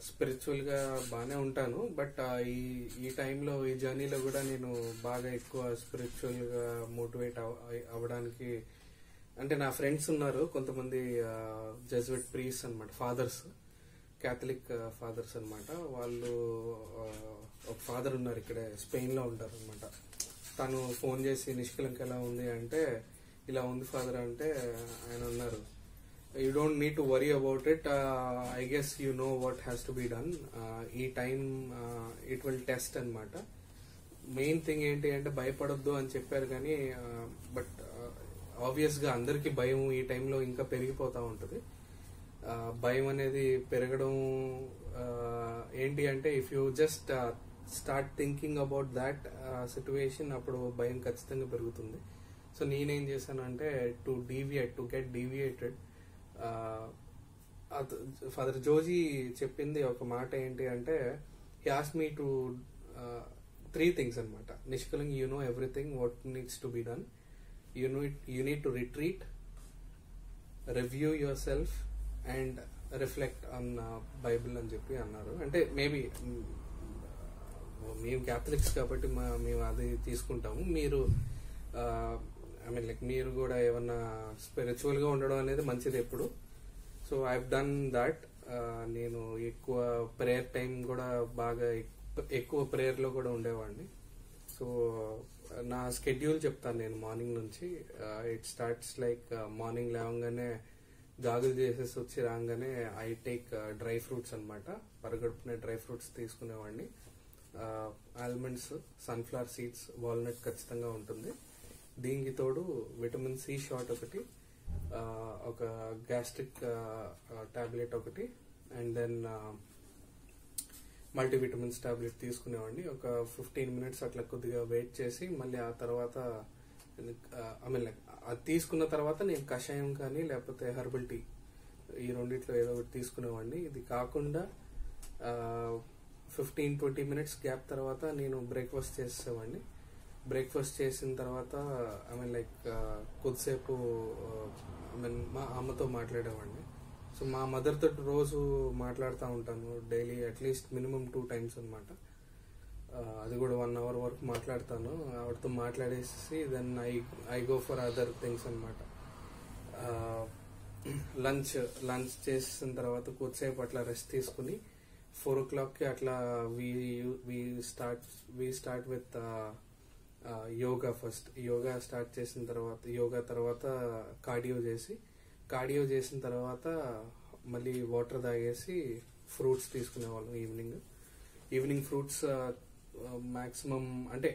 స్పిరిచువల్ గా బాగానే ఉంటాను. బట్ ఈ ఈ టైంలో ఈ జర్నీలో కూడా నేను బాగా ఎక్కువ స్పిరిచువల్ గా మోటివేట్ అవ్వడానికి, అంటే నా ఫ్రెండ్స్ ఉన్నారు కొంతమంది జెజ్విట్ ప్రీస్ అన్నమాట, ఫాదర్స్, క్యాథలిక్ ఫాదర్స్ అన్నమాట. వాళ్ళు ఒక ఫాదర్ ఉన్నారు ఇక్కడే స్పెయిన్ లో ఉంటారు అనమాట. తను ఫోన్ చేసి నిష్కలంక ఎలా ఉంది అంటే, ఇలా ఉంది ఫాదర్ అంటే, ఆయన ఉన్నారు, you don't need to worry about it, I guess you know what has to be done, ఈ టైమ్ ఇట్ విల్ టెస్ట్ అనమాట. మెయిన్ థింగ్ ఏంటి అంటే భయపడొద్దు అని చెప్పారు, కానీ బట్ ఆబ్వియస్ గా అందరికి భయం ఈ టైంలో ఇంకా పెరిగిపోతా ఉంటది. భయం అనేది పెరగడం ఏంటి అంటే, if you just start thinking about that situation, అప్పుడు భయం ఖచ్చితంగా పెరుగుతుంది. సో నేనేం చేశానంటే, to get deviated, father Joji చెప్పింది ఒక మాట ఏంటి అంటే, he asked me to 3 things అనమాట. నిష్కలంగా you know everything what needs to be done, you need to retreat, review yourself and reflect on Bible అని చెప్పి అన్నారు. అంటే మేబీ మేము క్యాథలిక్స్ కాబట్టి మేము అది తీసుకుంటాము. మీరు ఐ మీన్ లైక్ మీరు కూడా ఏమన్నా స్పిరిచువల్ గా ఉండడం అనేది మంచిది ఎప్పుడు. So I done that. నేను ఎక్కువ ప్రేయర్ టైం కూడా బాగా ఎక్కువ ప్రేయర్ లో కూడా ఉండేవాడిని. సో నా స్కెడ్యూల్ చెప్తాను నేను మార్నింగ్ నుంచి. ఇట్ స్టార్ట్స్ లైక్ మార్నింగ్ లేవగానే గాగులు చేసేసి వచ్చి రాగానే ఐ టేక్ డ్రై ఫ్రూట్స్ అనమాట. పరగడుపునే డ్రై ఫ్రూట్స్ తీసుకునేవాడిని. ఆల్మండ్స్, సన్ఫ్లవర్ సీడ్స్, వాల్నట్ ఖచ్చితంగా ఉంటుంది. దీనికి తోడు విటమిన్ సి షాట్ ఒకటి, ఒక గ్యాస్ట్రిక్ టాబ్లెట్ ఒకటి, అండ్ దెన్ మల్టీవిటమిన్స్ టాబ్లెట్ తీసుకునేవాడిని. ఒక 15 minutes అట్లా కొద్దిగా వెయిట్ చేసి మళ్ళీ ఆ తర్వాత ఐ మీన్ లైక్ అది తీసుకున్న తర్వాత నేను కషాయం కానీ లేకపోతే హెర్బల్ టీ, ఈ రెండిట్లో ఏదో ఒకటి తీసుకునేవాడిని. ఇది కాకుండా 15-20 minutes గ్యాప్ తర్వాత నేను బ్రేక్ఫాస్ట్ చేసేవాడిని. బ్రేక్ఫాస్ట్ చేసిన తర్వాత ఐ మీన్ లైక్ కొద్దిసేపు ఐ మీన్ మా అమ్మతో మాట్లాడేవాడిని. సో మా మదర్ తోటి రోజు మాట్లాడుతూ ఉంటాను డైలీ, అట్లీస్ట్ మినిమం 2 times అనమాట. అది కూడా 1 hour వరకు మాట్లాడతాను. ఆవిడతో మాట్లాడేసి then I go for other things అనమాట. లంచ్ చేసిన తర్వాత కొద్దిసేపు అట్లా రెస్ట్ తీసుకుని 4 o'clock అట్లా we start with yoga. First yoga start చేసిన తర్వాత, యోగా తర్వాత కార్డియో చేసిన తర్వాత మళ్ళీ వాటర్ తాగేసి ఫ్రూట్స్ తీసుకునేవాళ్ళం. ఈవినింగ్ ఫ్రూట్స్ మాక్సిమం అంటే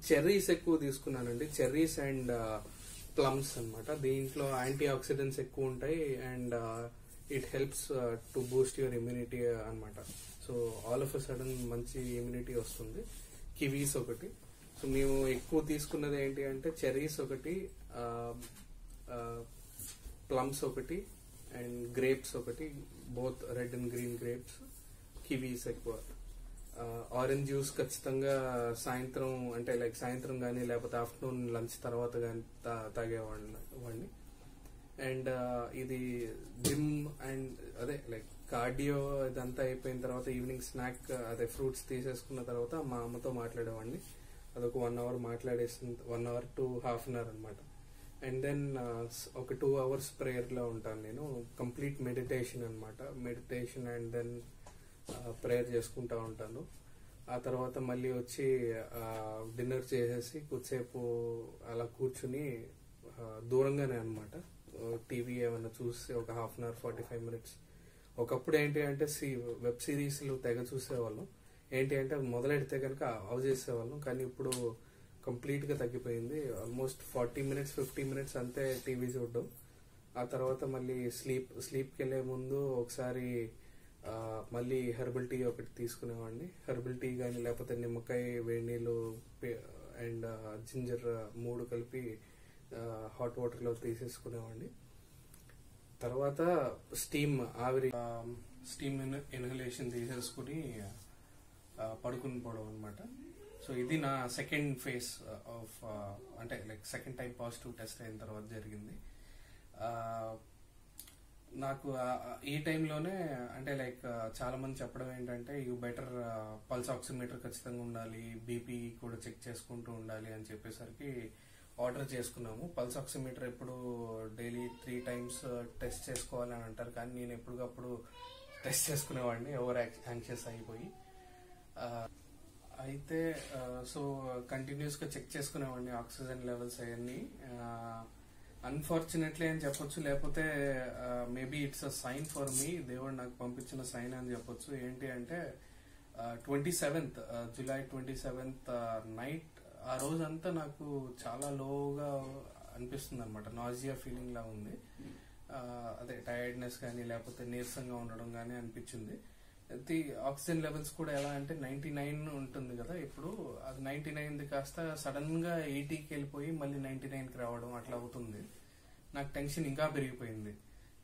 చెర్రీస్ ఎక్కువ తీసుకున్నానండి. చెర్రీస్ అండ్ ప్లమ్స్ అన్నమాట. దీంట్లో యాంటీ ఆక్సిడెంట్స్ ఎక్కువ ఉంటాయి and it helps to boost your immunity అన్నమాట. So all of a sudden మంచి ఇమ్యూనిటీ వస్తుంది. కివీస్ ఒకటి. సో మేము ఎక్కువ తీసుకున్నది ఏంటి అంటే చెర్రీస్ ఒకటి, ప్లమ్స్ ఒకటి అండ్ గ్రేప్స్ ఒకటి, both red and green grapes. Kiwis ఎక్కువ. ఆరెంజ్ జ్యూస్ ఖచ్చితంగా సాయంత్రం, అంటే లైక్ సాయంత్రం కానీ లేకపోతే ఆఫ్టర్నూన్ లంచ్ తర్వాత కానీ తాగేవాడిని. అండ్ ఇది జిమ్ అండ్ అదే లైక్ కార్డియో ఇదంతా అయిపోయిన తర్వాత ఈవినింగ్ స్నాక్ అదే ఫ్రూట్స్ తీసేసుకున్న తర్వాత మా అమ్మతో మాట్లాడేవాడిని. అదొక 1 hour మాట్లాడేసిన 1 hour to half an hour అనమాట. అండ్ దెన్ ఒక 2 hours ప్రేయర్ లో ఉంటాను నేను. కంప్లీట్ మెడిటేషన్ అనమాట. మెడిటేషన్ అండ్ దెన్ ప్రేయర్ చేసుకుంటా ఉంటాను. ఆ తర్వాత మళ్ళీ వచ్చి డిన్నర్ చేసేసి కొద్దిసేపు అలా కూర్చుని దూరంగానే అనమాట టీవీ ఏమైనా చూసి ఒక 1/2 hour 45 minutes. ఒకప్పుడు ఏంటి అంటే వెబ్ సిరీస్లు తెగ చూసేవాళ్ళం. ఏంటి అంటే మొదలెడితే కనుక ఆఫ్ చేసేవాళ్ళం. కానీ ఇప్పుడు కంప్లీట్ గా తగ్గిపోయింది. ఆల్మోస్ట్ 40 minutes 50 minutes అంతే టీవీ చూడడం. ఆ తర్వాత మళ్ళీ స్లీప్కి వెళ్లే ముందు ఒకసారి మళ్ళీ హెర్బల్ టీ ఒకటి తీసుకునేవాడిని. హెర్బల్ టీ కానీ లేకపోతే నిమ్మకాయ, వేడి నీళ్ళు అండ్ జింజర్ 3 కలిపి హాట్ వాటర్ లో తీసేసుకునేవాడిని. తర్వాత ఆవిరి స్టీమ్ ఇన్హలేషన్ తీసేసుకుని పడుకుని పోవడం అనమాట. సో ఇది నా సెకండ్ ఫేజ్ ఆఫ్, అంటే like second time positive test అయిన తర్వాత జరిగింది. నాకు ఈ టైంలోనే అంటే లైక్ చాలా మంది చెప్పడం ఏంటంటే యూ బెటర్ పల్స్ ఆక్సిమీటర్ ఖచ్చితంగా ఉండాలి, బీపీ కూడా చెక్ చేసుకుంటూ ఉండాలి అని చెప్పేసరికి ఆర్డర్ చేసుకున్నాము. పల్స్ ఆక్సిమీటర్ ఎప్పుడు డైలీ 3 times టెస్ట్ చేసుకోవాలని అంటారు, కానీ నేను ఎప్పటికప్పుడు టెస్ట్ చేసుకునేవాడిని ఓవర్ యాంగ్షియస్ అయిపోయి. అయితే సో కంటిన్యూస్ గా చెక్ చేసుకునేవాడిని ఆక్సిజన్ లెవెల్స్ అవన్నీ. అన్ఫార్చునేట్లీ అని చెప్పొచ్చు, లేకపోతే maybe it's a sign for me, దేవుడు నాకు పంపించిన సైన్ అని చెప్పొచ్చు. ఏంటి అంటే 27th జూలై 27th నైట్, ఆ రోజంతా నాకు చాలా లోగా అనిపిస్తుంది అనమాట, నాజియా ఫీలింగ్ లా ఉంది. అదే టైర్డ్నెస్ కానీ లేకపోతే నీరసంగా ఉండడం కానీ అనిపించింది. ఆక్సిజన్ లెవెల్స్ కూడా ఎలా అంటే 99 ఉంటుంది కదా ఇప్పుడు, అది 99 కాస్త సడన్ గా 80కి వెళ్ళిపోయి మళ్ళీ 99కి రావడం అట్లా అవుతుంది. నాకు టెన్షన్ ఇంకా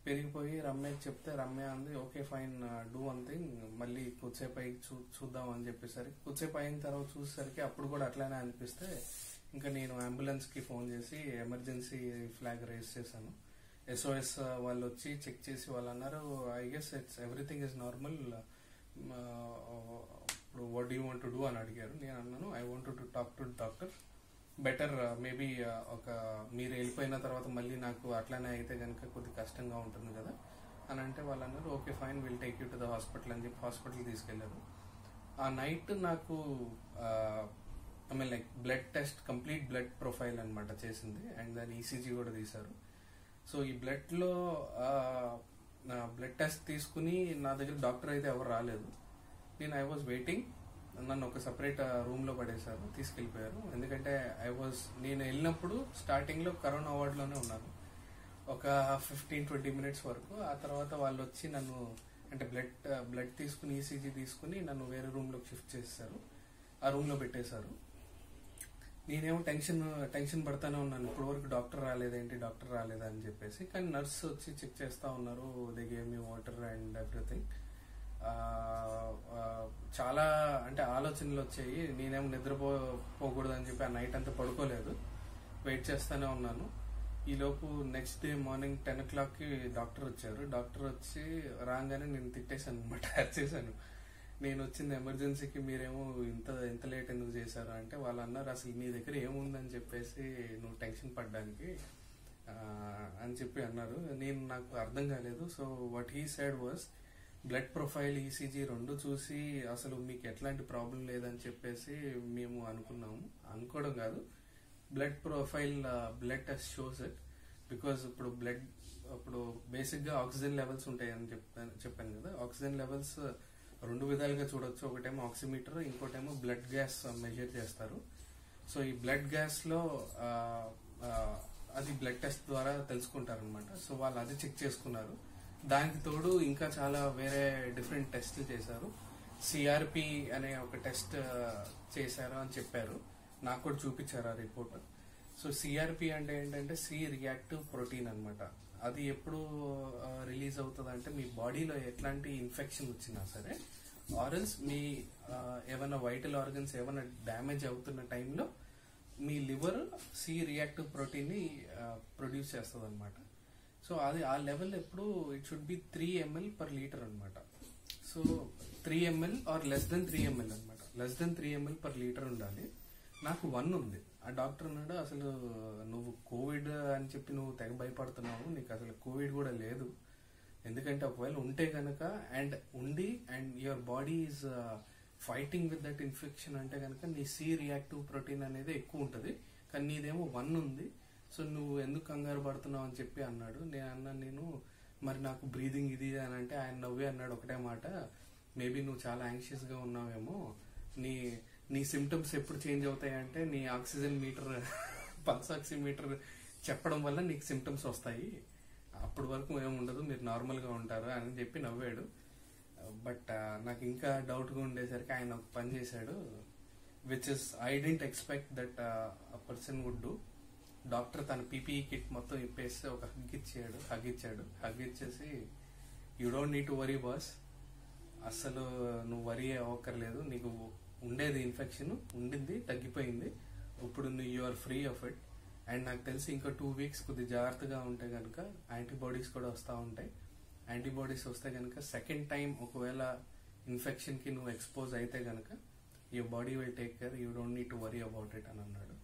పెరిగిపోయి రమ్యకి చెప్తే రమ్య అంది okay fine do one thing, మళ్ళీ కొద్దిసేపు అయి చూద్దాం అని చెప్పేసరికి కొద్దిసేపు అయిన తర్వాత చూసేసరికి అప్పుడు కూడా అట్లానే అనిపిస్తే ఇంకా నేను అంబులెన్స్ కి ఫోన్ చేసి ఎమర్జెన్సీ ఫ్లాగ్ రేస్ చేశాను. SOS వాళ్ళు వచ్చి చెక్ చేసి వాళ్ళు అన్నారు I guess it's everything is normal, ఇప్పుడు what do you want to do అని అడిగారు. నేను అన్నాను I want to talk to doctor, better maybe ఒక మీరు వెళ్ళిపోయిన తర్వాత మళ్ళీ నాకు అట్లానే అయితే కనుక కొద్దిగా కష్టంగా ఉంటుంది కదా అని అంటే వాళ్ళు అన్నారు okay fine will take you to the hospital అని చెప్పి హాస్పిటల్ తీసుకెళ్లారు. ఆ నైట్ నాకు I mean like blood test, complete blood profile అనమాట చేసింది, అండ్ దాని ECG కూడా తీశారు. సో ఈ బ్లడ్ లో బ్లడ్ టెస్ట్ తీసుకుని నా దగ్గర డాక్టర్ అయితే ఎవరు రాలేదు. ఐ వాజ్ వెయిటింగ్, నన్ను ఒక సపరేట్ రూమ్ లో పడేశారు, తీసుకెళ్లిపోయారు. ఎందుకంటే నేను వెళ్ళినప్పుడు స్టార్టింగ్ లో కరోనా వార్డ్ లోనే ఉన్నాను ఒక 15-20 minutes వరకు. ఆ తర్వాత వాళ్ళు వచ్చి నన్ను అంటే బ్లడ్ తీసుకుని ECG తీసుకుని నన్ను వేరే రూమ్ లోకి షిఫ్ట్ చేశారు, ఆ రూమ్ లో పెట్టేశారు. నేనేమో టెన్షన్ పడతానే ఉన్నాను, ఇప్పటి వరకు డాక్టర్ రాలేదా అని చెప్పేసి. కానీ నర్స్ వచ్చి చెక్ చేస్తా ఉన్నారు, they gave me water and everything. చాలా అంటే ఆలోచనలు వచ్చాయి, నేనేమో నిద్రపోకూడదు అని చెప్పి ఆ నైట్ అంతా పడుకోలేదు, వెయిట్ చేస్తానే ఉన్నాను. ఈలోపు next day morning 10 o'clock doctor వచ్చారు. డాక్టర్ వచ్చి రాగానే నేను తిట్టేశాను అనమాట, అరిచేశాను. నేను వచ్చింది ఎమర్జెన్సీకి, మీరేమో ఇంత లేట్ ఎందుకు చేశారు అంటే వాళ్ళు అన్నారు అసలు నీ దగ్గర ఏముందని చెప్పేసి నువ్వు టెన్షన్ పడ్డానికి అని చెప్పి అన్నారు. నాకు అర్థం కాలేదు. So what he said was blood profile ECG 2 చూసి అసలు మీకు ఎట్లాంటి ప్రాబ్లం లేదని చెప్పేసి మేము అనుకోవడం కాదు, blood profile blood test shows it, because ఇప్పుడు బేసిక్ గా ఆక్సిజన్ లెవెల్స్ ఉంటాయని చెప్పాను కదా. ఆక్సిజన్ లెవెల్స్ 2 విధాలుగా చూడొచ్చు, ఒకటేమో ఆక్సిమీటర్, ఇంకోటేమో బ్లడ్ గ్యాస్ మెజర్ చేస్తారు. సో ఈ బ్లడ్ గ్యాస్ లో అది బ్లడ్ టెస్ట్ ద్వారా తెలుసుకుంటారు అనమాట. సో వాళ్ళు అది చెక్ చేసుకున్నారు. దానికి తోడు ఇంకా చాలా వేరే డిఫరెంట్ టెస్ట్లు చేశారు. CRP అనే ఒక టెస్ట్ చేశారు అని చెప్పారు, నాకు కూడా చూపించారు ఆ రిపోర్ట్. సో CRP అంటే ఏంటంటే రియాక్టివ్ ప్రోటీన్ అనమాట. అది ఎప్పుడు రిలీజ్ అవుతుంది అంటే మీ బాడీలో ఎట్లాంటి ఇన్ఫెక్షన్ వచ్చినా సరే, ఆర్ఎల్స్ మీ ఏమైనా వైటల్ ఆర్గన్స్ ఏమైనా డ్యామేజ్ అవుతున్న టైంలో మీ లివర్ రియాక్టివ్ ప్రోటీన్ ని ప్రొడ్యూస్ చేస్తుంది అనమాట. సో అది ఆ లెవెల్ ఎప్పుడు it should be 3 ml per liter అనమాట. So 3 ml or less than 3 ml అనమాట, less than 3 ml per liter ఉండాలి. నాకు 1 ఉంది. ఆ డాక్టర్ అన్నాడు అసలు నువ్వు కోవిడ్ అని చెప్పి నువ్వు తెగ భయపడుతున్నావు, నీకు అసలు కోవిడ్ కూడా లేదు. ఎందుకంటే ఒకవేళ ఉంటే కనుక and your body is fighting with that infection అంటే కనుక నీ రియాక్టివ్ ప్రోటీన్ అనేది ఎక్కువ ఉంటుంది, కానీ నీదేమో 1 ఉంది. సో నువ్వు ఎందుకు కంగారు పడుతున్నావు అని చెప్పి అన్నాడు. నేను మరి నాకు బ్రీదింగ్ ఇది అని అంటే ఆయన నవ్వే అన్నాడు ఒకటే మాట, మేబీ నువ్వు చాలా యాంగ్షియస్ గా ఉన్నావేమో, నీ సిమ్టమ్స్ ఎప్పుడు చేంజ్ అవుతాయి అంటే నీ ఆక్సిజన్ మీటర్ పల్స్ ఆక్సిమీటర్ చెప్పడం వల్ల నీకు సిమ్టమ్స్ వస్తాయి, అప్పటి వరకు ఏముండదు, మీరు నార్మల్ గా ఉంటారు అని చెప్పి నవ్వాడు. బట్ నాకు ఇంకా డౌట్ గా ఉండేసరికి ఆయన ఒక పని చేశాడు, which is I didn't expect that a person would do. Doctor తన PPE కిట్ మొత్తం ఇప్పేసి ఒక హగ్ ఇచ్చేసి you don't need to worry boss, అస్సలు నువ్వు వరీ అవ్వక్కర్లేదు, నీకు ఉండేది ఇన్ఫెక్షన్ ఉండింది, తగ్గిపోయింది. ఇప్పుడు you are free of it. And నాకు తెలిసి ఇంకా 2 వీక్స్ కొద్దిగా జాగ్రత్తగా ఉంటే కనుక యాంటీబాడీస్ కూడా వస్తూ ఉంటాయి. యాంటీబాడీస్ వస్తే కనుక సెకండ్ టైం ఒకవేళ ఇన్ఫెక్షన్కి నువ్వు ఎక్స్పోజ్ అయితే కనుక your body will take care, you don't need to worry about it అని అన్నాడు.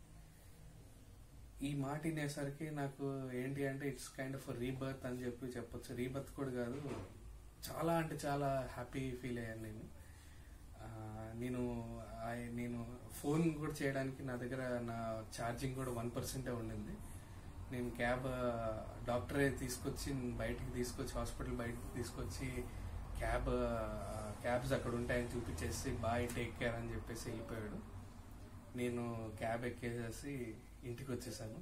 ఈ మాట వినేసరికి నాకు ఏంటి అంటే ఇట్స్ కైండ్ ఆఫ్ రీబర్త్ అని చెప్పొచ్చు. రీబర్త్ కూడా కాదు, చాలా అంటే చాలా హ్యాపీ ఫీల్ అయ్యాను నేను. నేను ఫోన్ కూడా చేయడానికి నా దగ్గర నా ఛార్జింగ్ కూడా 1% ఉండింది. నేను డాక్టరే తీసుకొచ్చి బయటికి తీసుకొచ్చి హాస్పిటల్ బయటకు తీసుకొచ్చి క్యాబ్స్ అక్కడ ఉంటాయని చూపించేసి బాయ్ టేక్ కేర్ అని చెప్పేసి వెళ్ళిపోయాడు. నేను క్యాబ్ ఎక్కేసేసి ఇంటికి వచ్చేసాను.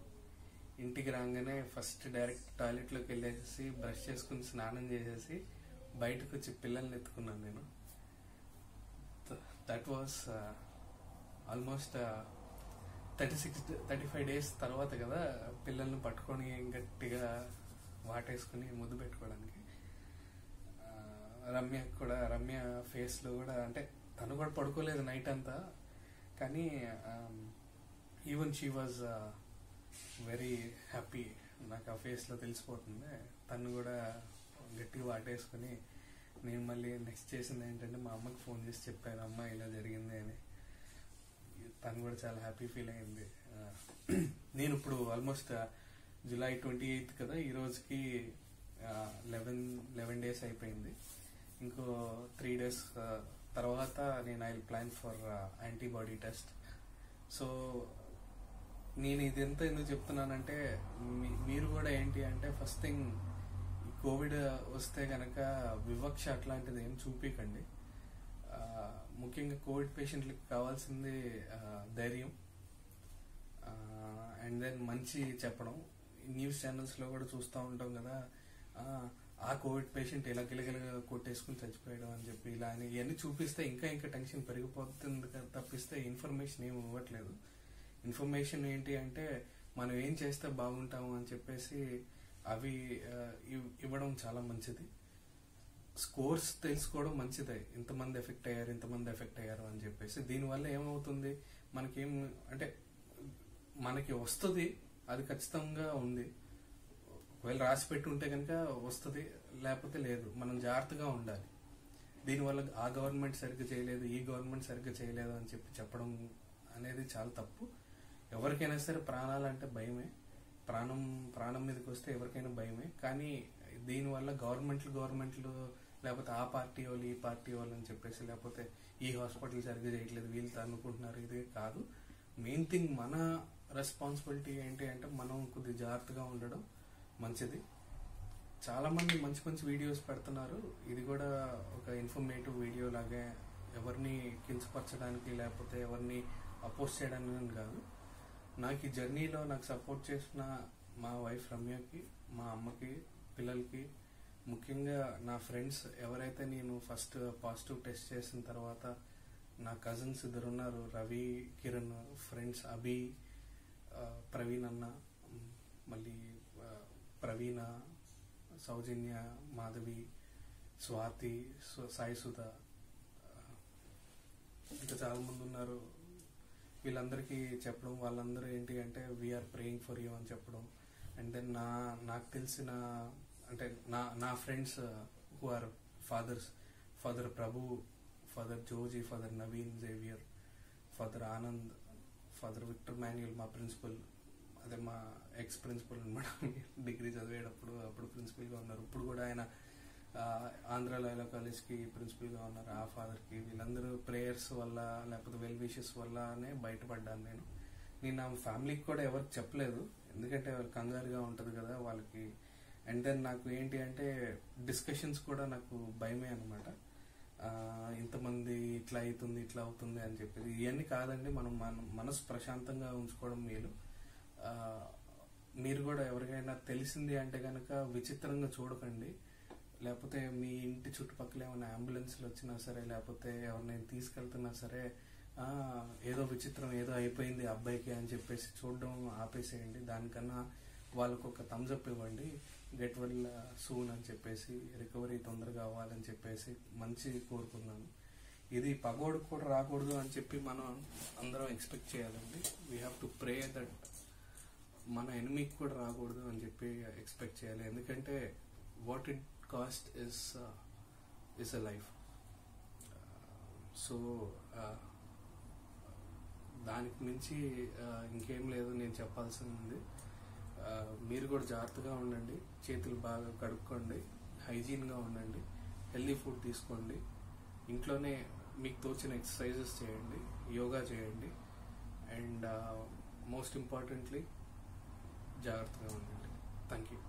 ఇంటికి రాగానే ఫస్ట్ డైరెక్ట్ టాయిలెట్లోకి వెళ్ళేసి బ్రష్ చేసుకుని స్నానం చేసేసి బయటకు వచ్చి పిల్లల్ని ఎత్తుకున్నాను నేను. దట్ వాస్ ఆల్మోస్ట్ 35 డేస్ తర్వాత కదా పిల్లల్ని పట్టుకొని గట్టిగా వాటేసుకుని ముద్దు పెట్టుకోవడానికి. రమ్య ఫేస్ లో కూడా, అంటే తను కూడా పడుకోలేదు నైట్ అంతా, కానీ even she was very happy. నాకు ఆ ఫేస్ లో తెలిసిపోతుంది. తను కూడా గట్టిగా వాటేసుకుని, నేను మళ్ళీ నెక్స్ట్ చేసింది ఏంటంటే మా అమ్మకి ఫోన్ చేసి చెప్పాను, అమ్మ ఇలా జరిగింది అని. తను కూడా చాలా హ్యాపీ ఫీల్ అయింది. నేను ఇప్పుడు ఆల్మోస్ట్ జూలై 28 కదా, ఈ రోజుకి 11 డేస్ అయిపోయింది. ఇంకో 3 డేస్ తర్వాత నేను I will plan for antibody test. So నేను ఇదంతా ఎందుకు చెప్తున్నానంటే, మీరు కూడా ఏంటి అంటే ఫస్ట్ థింగ్ కోవిడ్ వస్తే గనక వివక్ష అట్లాంటిది ఏం చూపించకండి. ముఖ్యంగా కోవిడ్ పేషెంట్లకు కావాల్సింది ధైర్యం, అండ్ దెన్ మంచి చెప్పడం. న్యూస్ ఛానల్స్ లో కూడా చూస్తూ ఉంటాం కదా, ఆ కోవిడ్ పేషెంట్ ఇలా గిలగిలగా కొట్టేసుకుని చచ్చిపోయడం అని చెప్పి ఇలా అని ఇవన్నీ చూపిస్తే ఇంకా టెన్షన్ పెరిగిపోతుంది తప్పిస్తే ఇన్ఫర్మేషన్ ఏమి ఇవ్వట్లేదు. ఇన్ఫర్మేషన్ ఏంటి అంటే మనం ఏం చేస్తే బాగుంటాము అని చెప్పేసి అవి ఇవ్వడం చాలా మంచిది. స్కోర్స్ తెలుసుకోవడం మంచిదే, ఇంతమంది ఎఫెక్ట్ అయ్యారు అని చెప్పేసి. దీనివల్ల ఏమవుతుంది, మనకేం అంటే మనకి వస్తుంది, అది ఖచ్చితంగా ఉంది. ఒకవేళ రాసి పెట్టి ఉంటే కనుక వస్తుంది, లేకపోతే లేదు. మనం జాగ్రత్తగా ఉండాలి. దీనివల్ల ఆ గవర్నమెంట్ సరిగ్గా చేయలేదు, ఈ గవర్నమెంట్ సరిగ్గా చేయలేదు అని చెప్పడం అనేది చాలా తప్పు. ఎవరికైనా సరే ప్రాణాలంటే భయమే, ప్రాణం మీదకి వస్తే ఎవరికైనా భయమే. కానీ దీనివల్ల గవర్నమెంట్లు లేకపోతే ఆ పార్టీ వాళ్ళు ఈ పార్టీ వాళ్ళు అని చెప్పేసి, లేకపోతే ఈ హాస్పిటల్ సరిగ్గా చేయట్లేదు వీళ్ళు అనుకుంటున్నారు, ఇది కాదు. మెయిన్ థింగ్ మన రెస్పాన్సిబిలిటీ ఏంటి అంటే మనం కొద్దిగా జాగ్రత్తగా ఉండడం మంచిది. చాలా మంది మంచి వీడియోస్ పెడుతున్నారు. ఇది కూడా ఒక ఇన్ఫర్మేటివ్ వీడియో లాగే, ఎవరిని కించపరచడానికి లేకపోతే ఎవరిని అపోజ్ చేయడానికి కాదు. నాకు ఈ జర్నీలో నాకు సపోర్ట్ చేసిన మా వైఫ్ రమ్యకి, మా అమ్మకి, పిల్లలకి, ముఖ్యంగా నా ఫ్రెండ్స్ ఎవరైతే నేను ఫస్ట్ పాజిటివ్ టెస్ట్ చేసిన తర్వాత నా కజిన్స్ 2 ఉన్నారు, రవి, కిరణ్, ఫ్రెండ్స్ అభి, ప్రవీణ్ అన్న, మళ్ళీ ప్రవీణ, సౌజన్య, మాధవి, స్వాతి, సాయి సుధ, ఇంకా చాలా మంది ఉన్నారు. వీళ్ళందరికీ చెప్పడం, వాళ్ళందరూ ఏంటి అంటే వీఆర్ ప్రేయింగ్ ఫర్ యూ అని చెప్పడం. అండ్ దెన్ నాకు తెలిసిన అంటే నా friends who are fathers, father Prabhu, father Joji, father Naveen Xavier, father Anand, father Victor Manuel, మా ప్రిన్సిపల్, అదే మా ఎక్స్ ప్రిన్సిపల్ అనమాట. డిగ్రీ చదివేటప్పుడు అప్పుడు ప్రిన్సిపల్గా ఉన్నారు. ఇప్పుడు కూడా ఆయన ఆంధ్ర లైలా కాలేజ్కి ప్రిన్సిపల్గా ఉన్నారు. ఆ ఫాదర్కి వీళ్ళందరూ ప్రేయర్స్ వల్ల లేకపోతే వెల్ విషెస్ వల్లనే బయటపడ్డాను నేను నా ఫ్యామిలీకి కూడా ఎవరికి చెప్పలేదు, ఎందుకంటే కంగారుగా ఉంటుంది కదా వాళ్ళకి. అండ్ దెన్ నాకు ఏంటి అంటే డిస్కషన్స్ కూడా నాకు భయమే అనమాట. ఇంతమంది ఇట్లా అవుతుంది అని చెప్పేసి. ఇవన్నీ కాదండి, మనం మనసు ప్రశాంతంగా ఉంచుకోవడం మేలు. మీరు కూడా ఎవరికైనా తెలిసింది అంటే కనుక విచిత్రంగా చూడకండి. లేకపోతే మీ ఇంటి చుట్టుపక్కల ఏమైనా అంబులెన్స్లు వచ్చినా సరే, లేకపోతే ఎవరినైనా తీసుకెళ్తున్నా సరే, ఏదో విచిత్రం ఏదో అయిపోయింది అబ్బాయికి అని చెప్పేసి చూడడం ఆపేసేయండి. దానికన్నా వాళ్ళకు ఒక థమ్స్అప్ ఇవ్వండి, గెట్ వెల్ సూన్ అని చెప్పేసి, రికవరీ తొందరగా అవ్వాలని చెప్పేసి మంచి కోరుకున్నాను. ఇది పగోడు కూడా రాకూడదు అని చెప్పి మనం అందరం ఎక్స్పెక్ట్ చేయాలండి. We have to pray that మన ఎనిమికి కూడా రాకూడదు అని చెప్పి ఎక్స్పెక్ట్ చేయాలి. ఎందుకంటే what it cost is a life. So దానికి మించి ఇంకేం లేదు నేను చెప్పాల్సింది. మీరు కూడా జాగ్రత్తగా ఉండండి, చేతులు బాగా కడుక్కోండి, హైజీన్గా ఉండండి, హెల్దీ ఫుడ్ తీసుకోండి, ఇంట్లోనే మీకు తోచిన ఎక్సర్సైజెస్ చేయండి, యోగా చేయండి, అండ్ మోస్ట్ ఇంపార్టెంట్లీ జాగ్రత్తగా ఉండండి. Thank you.